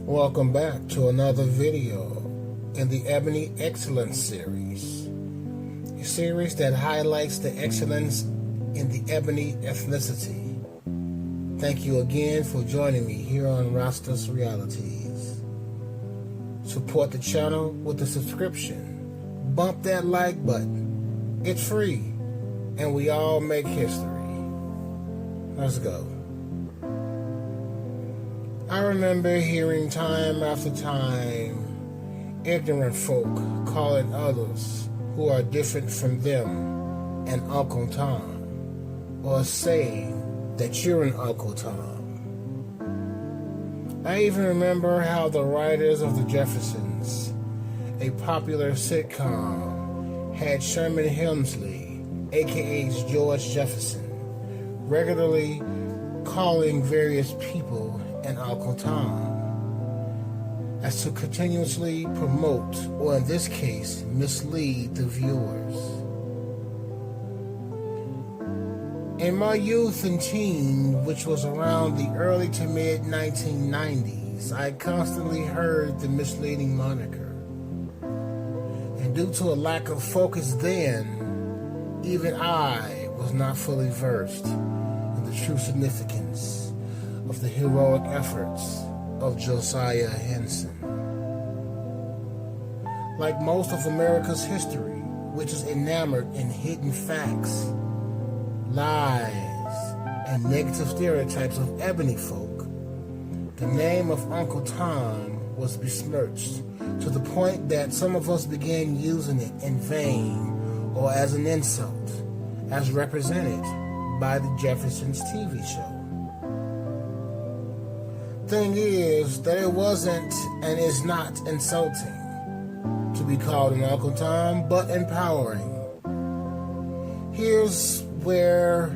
Welcome back to another video in the Ebony Excellence series, a series that highlights the excellence in the Ebony ethnicity. Thank you again for joining me here on Rasta's Realities. Support the channel with a subscription. Bump that like button. It's free, and we all make history. Let's go. I remember hearing time after time ignorant folk calling others who are different from them an Uncle Tom, or saying that you're an Uncle Tom. I even remember how the writers of The Jeffersons, a popular sitcom, had Sherman Hemsley, aka George Jefferson, regularly calling various people and Uncle Tom, as to continuously promote, or in this case, mislead the viewers. In my youth and teen, which was around the early to mid 1990s, I constantly heard the misleading moniker. And due to a lack of focus then, even I was not fully versed in the true significance of the heroic efforts of Josiah Henson. Like most of America's history, which is enamored in hidden facts, lies, and negative stereotypes of ebony folk, the name of Uncle Tom was besmirched to the point that some of us began using it in vain or as an insult, as represented by the Jeffersons TV show. Thing is that it wasn't and is not insulting to be called an Uncle Tom, but empowering. Here's where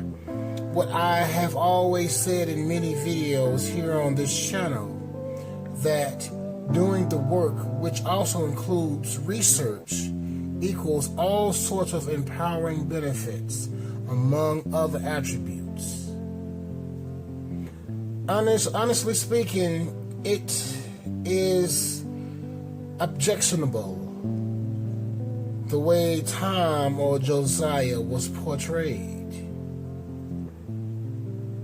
what I have always said in many videos here on this channel, that doing the work, which also includes research, equals all sorts of empowering benefits, among other attributes. Honestly speaking, it is objectionable the way Tom or Josiah was portrayed.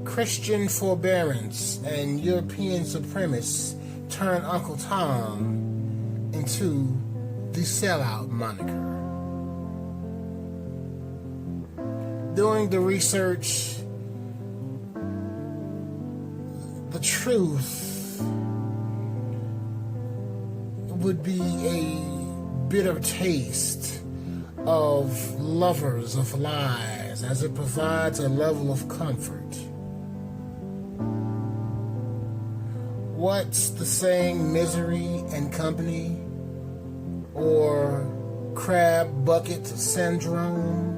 Christian forbearance and European supremacists turned Uncle Tom into the sellout moniker. Doing the research, the truth would be a bitter taste of lovers of lies, as it provides a level of comfort. What's the saying, misery and company, or crab bucket syndrome?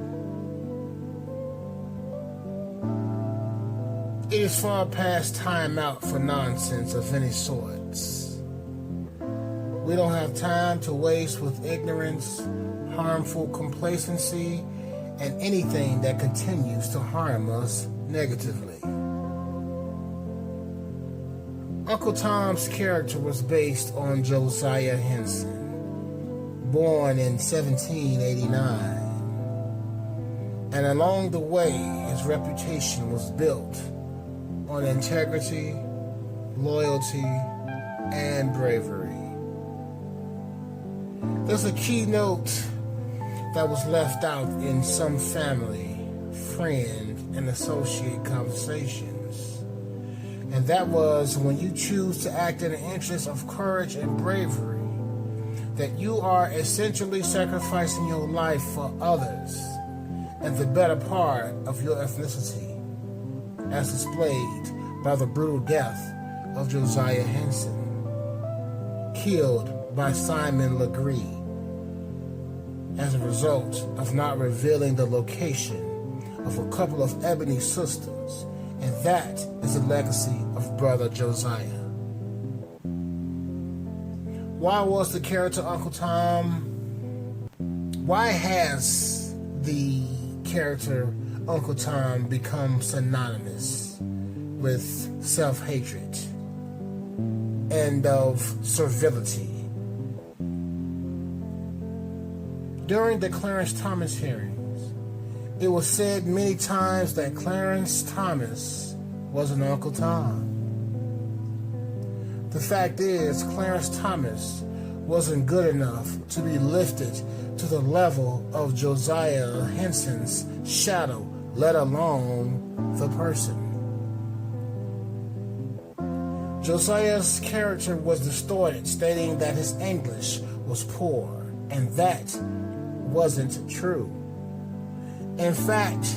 It is far past time out for nonsense of any sorts. We don't have time to waste with ignorance, harmful complacency, and anything that continues to harm us negatively. Uncle Tom's character was based on Josiah Henson, born in 1789. And along the way, his reputation was built on integrity, loyalty, and bravery. There's a keynote that was left out in some family, friend, and associate conversations. And that was, when you choose to act in the interest of courage and bravery, that you are essentially sacrificing your life for others and the better part of your ethnicity, as displayed by the brutal death of Josiah Henson, killed by Simon Legree as a result of not revealing the location of a couple of ebony sisters, and that is the legacy of brother Josiah. Why was the character Uncle Tom? Why has the character Uncle Tom become synonymous with self-hatred and of servility. During the Clarence Thomas hearings, it was said many times that Clarence Thomas was an Uncle Tom. The fact is, Clarence Thomas wasn't good enough to be lifted to the level of Josiah Henson's shadow, let alone the person. Josiah's character was distorted, stating that his English was poor, and that wasn't true. In fact,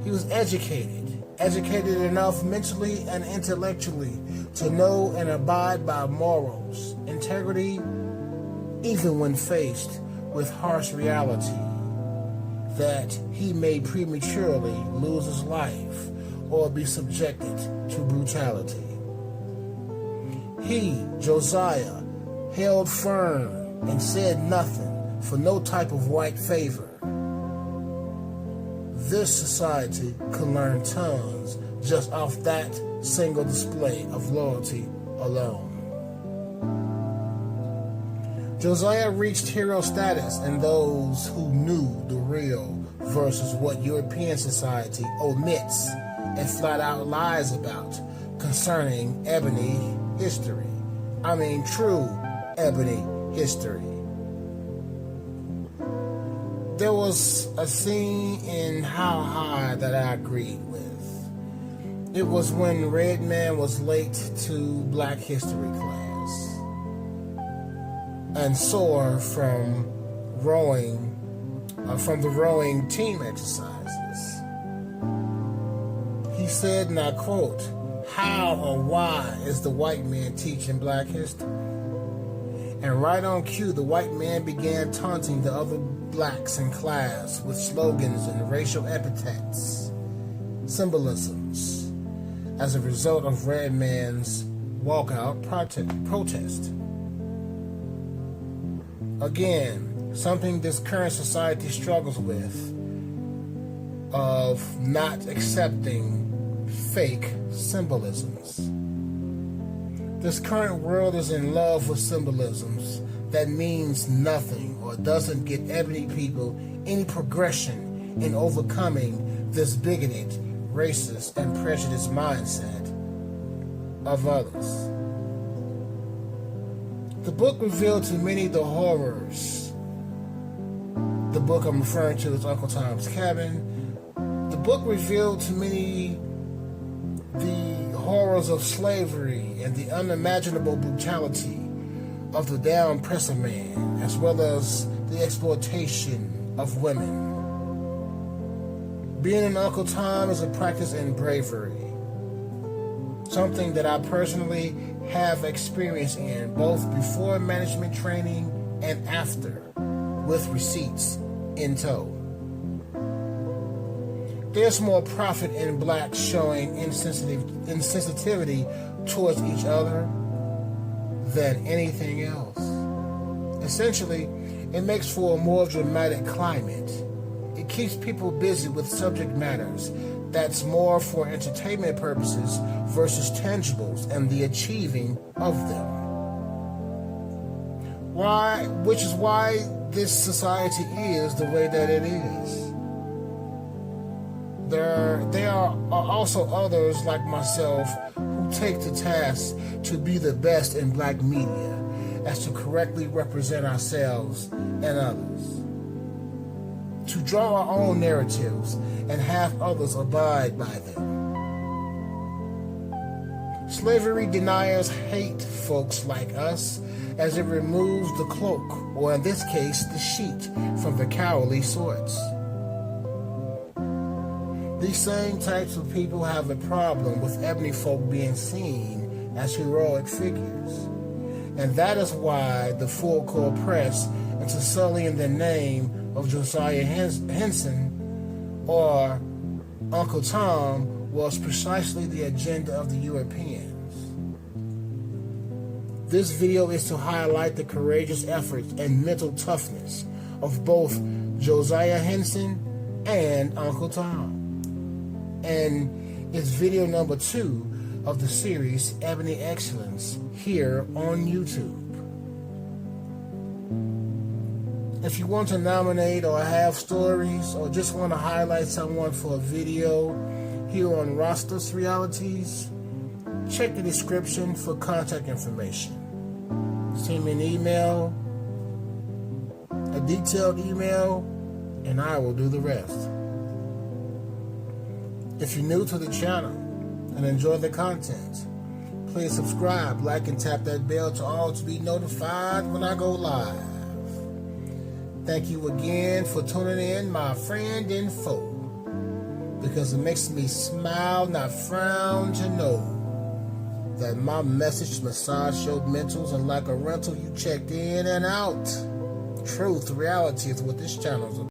he was educated enough mentally and intellectually to know and abide by morals, integrity, even when faced with harsh reality that he may prematurely lose his life or be subjected to brutality. He, Josiah, held firm and said nothing for no type of white favor. This society could learn tons just off that single display of loyalty alone. Josiah reached hero status, and those who knew the real versus what European society omits and flat out lies about concerning Ebony history. I mean, true Ebony history. There was a scene in How High that I agreed with. It was when Redman was late to Black History class and sore from the rowing team exercises. He said, and I quote, "How or why is the white man teaching Black history?" And right on cue, the white man began taunting the other blacks in class with slogans and racial epithets, symbolisms, as a result of Redman's walkout protest. Again, something this current society struggles with, of not accepting fake symbolisms. This current world is in love with symbolisms that means nothing or doesn't get Ebony people any progression in overcoming this bigoted, racist, and prejudiced mindset of others. The book revealed to many the horrors. The book I'm referring to is Uncle Tom's Cabin. The book revealed to many the horrors of slavery and the unimaginable brutality of the down-presser man, as well as the exploitation of women. Being an Uncle Tom is a practice in bravery, something that I personally have experience in, both before management training and after, with receipts in tow. There's more profit in blacks showing insensitivity towards each other than anything else. Essentially, it makes for a more dramatic climate. It keeps people busy with subject matters that's more for entertainment purposes versus tangibles and the achieving of them. Which is why this society is the way that it is. There are also others like myself who take to task to be the best in black media as to correctly represent ourselves and others, to draw our own narratives and have others abide by them. Slavery deniers hate folks like us as it removes the cloak, or in this case, the sheet, from the cowardly sorts. These same types of people have a problem with ebony folk being seen as heroic figures. And that is why the full court press into sullying the name of Josiah Henson or Uncle Tom was precisely the agenda of the Europeans. This video is to highlight the courageous efforts and mental toughness of both Josiah Henson and Uncle Tom. And it's video number 2 of the series Ebony Excellence here on YouTube. If you want to nominate or have stories or just want to highlight someone for a video here on Rostos Realities, check the description for contact information. Send me an email, a detailed email, and I will do the rest. If you're new to the channel and enjoy the content, please subscribe, like, and tap that bell to all to be notified when I go live. Thank you again for tuning in, my friend and foe, because it makes me smile, not frown, to know that my message massage your mentals, and like a rental, you checked in and out. Truth, reality is what this channel is about.